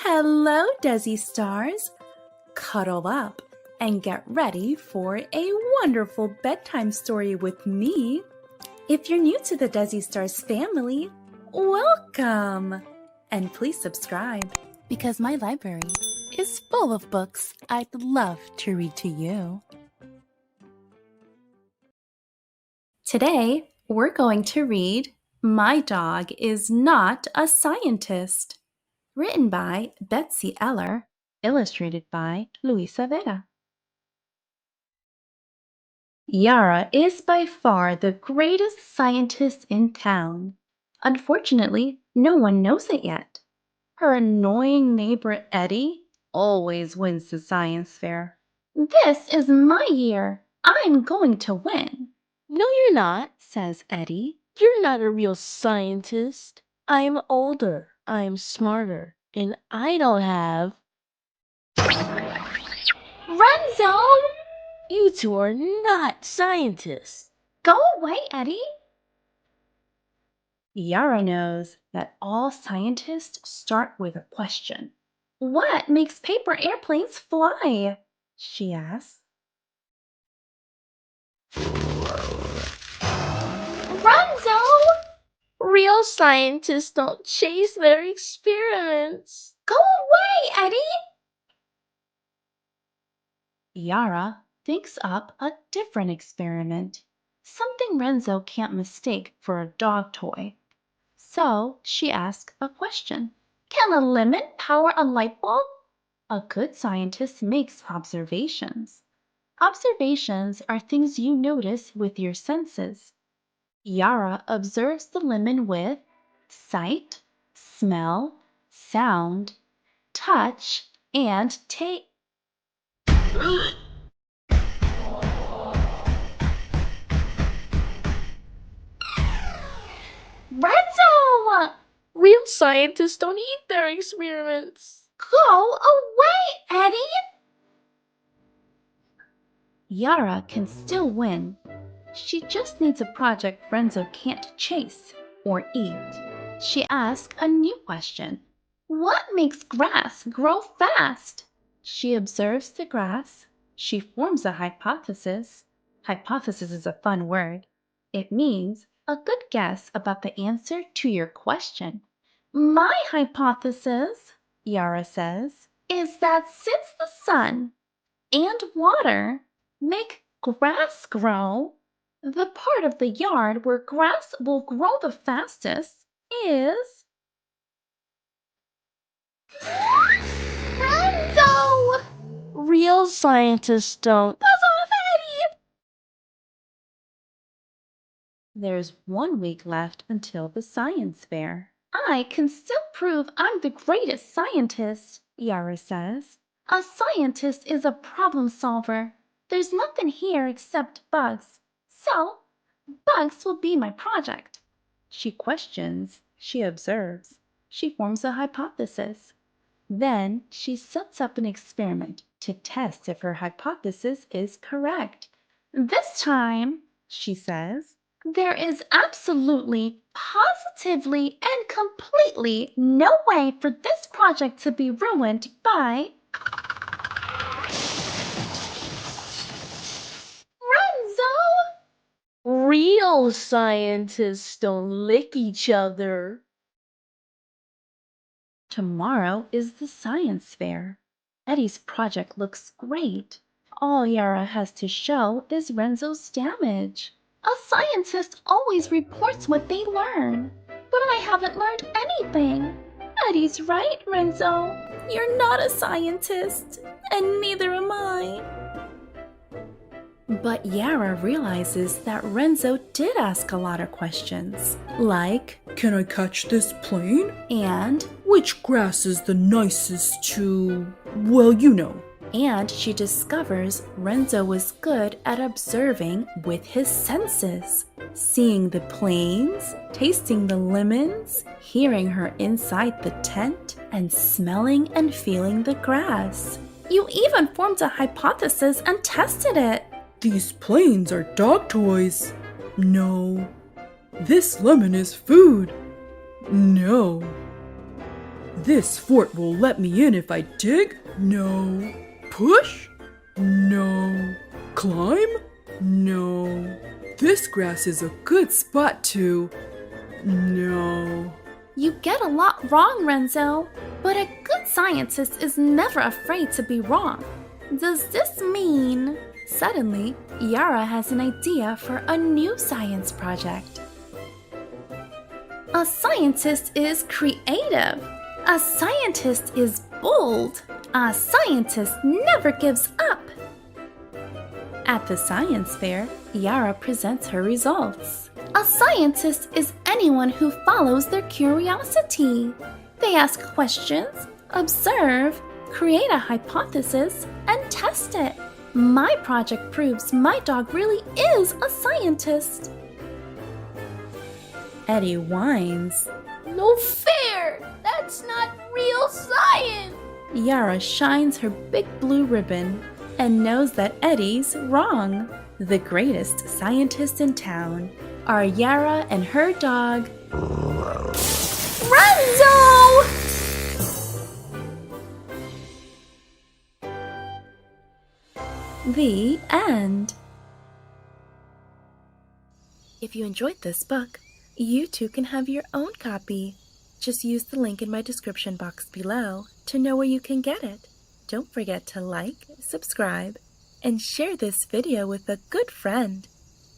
Hello, Desi Stars! Cuddle up and get ready for a wonderful bedtime story with me. If you're new to the Desi Stars family, welcome! And please subscribe because my library is full of books I'd love to read to you. Today, we're going to read My Dog is Not a Scientist, written by Betsy Eller, illustrated by Luisa Vera. Yara is by far the greatest scientist in town. Unfortunately, no one knows it yet. Her annoying neighbor Eddie always wins the science fair. This is my year. I'm going to win. No, you're not, says Eddie. You're not a real scientist. I'm older, I'm smarter, and I don't have... Renzo! You two are not scientists. Go away, Eddie. Yara knows that all scientists start with a question. What makes paper airplanes fly? She asks. Renzo! Real scientists don't chase their experiments. Go away, Eddie! Yara thinks up a different experiment, something Renzo can't mistake for a dog toy. So she asks a question. Can a lemon power a light bulb? A good scientist makes observations. Observations are things you notice with your senses. Yara observes the lemon with sight, smell, sound, touch, and taste. Renzo! Real scientists don't eat their experiments. Go away, Eddie! Yara can still win. She just needs a project Renzo can't chase or eat. She asks a new question. What makes grass grow fast? She observes the grass. She forms a hypothesis. Hypothesis is a fun word. It means a good guess about the answer to your question. My hypothesis, Yara says, is that since the sun and water make grass grow, the part of the yard where grass will grow the fastest is... Renzo! Real scientists don't... Buzz off, Eddie! There's 1 week left until the science fair. I can still prove I'm the greatest scientist, Yara says. A scientist is a problem solver. There's nothing here except bugs. So, bugs will be my project. She questions, she observes, she forms a hypothesis. Then she sets up an experiment to test if her hypothesis is correct. This time, she says, there is absolutely, positively, and completely no way for this project to be ruined by... Renzo! Real scientists don't lick each other. Tomorrow is the science fair. Eddie's project looks great. All Yara has to show is Renzo's damage. A scientist always reports what they learn. But I haven't learned anything. Eddie's right, Renzo. You're not a scientist, and neither am I. But Yara realizes that Renzo did ask a lot of questions, like, Can I catch this plane? and, Which grass is the nicest to... well, you know. and she discovers Renzo was good at observing with his senses, seeing the planes, tasting the lemons, hearing her inside the tent, and smelling and feeling the grass. You even formed a hypothesis and tested it. These planes are dog toys. No. This lemon is food. No. This fort will let me in if I dig? No. Push? No. Climb? No. This grass is a good spot to... No. You get a lot wrong, Renzo, but a good scientist is never afraid to be wrong. Does this mean... Suddenly, Yara has an idea for a new science project. A scientist is creative. A scientist is bold. A scientist never gives up. At the science fair, Yara presents her results. A scientist is anyone who follows their curiosity. They ask questions, observe, create a hypothesis, and test it. My project proves my dog really is a scientist. Eddie whines. No fair! That's not real science! Yara shines her big blue ribbon and knows that Eddie's wrong. The greatest scientists in town are Yara and her dog, Renzo! The end. If you enjoyed this book, you too can have your own copy. Just use the link in my description box below to know where you can get it. Don't forget to like, subscribe, and share this video with a good friend.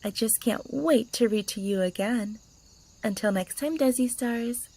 I just can't wait to read to you again. Until next time, Desi Stars.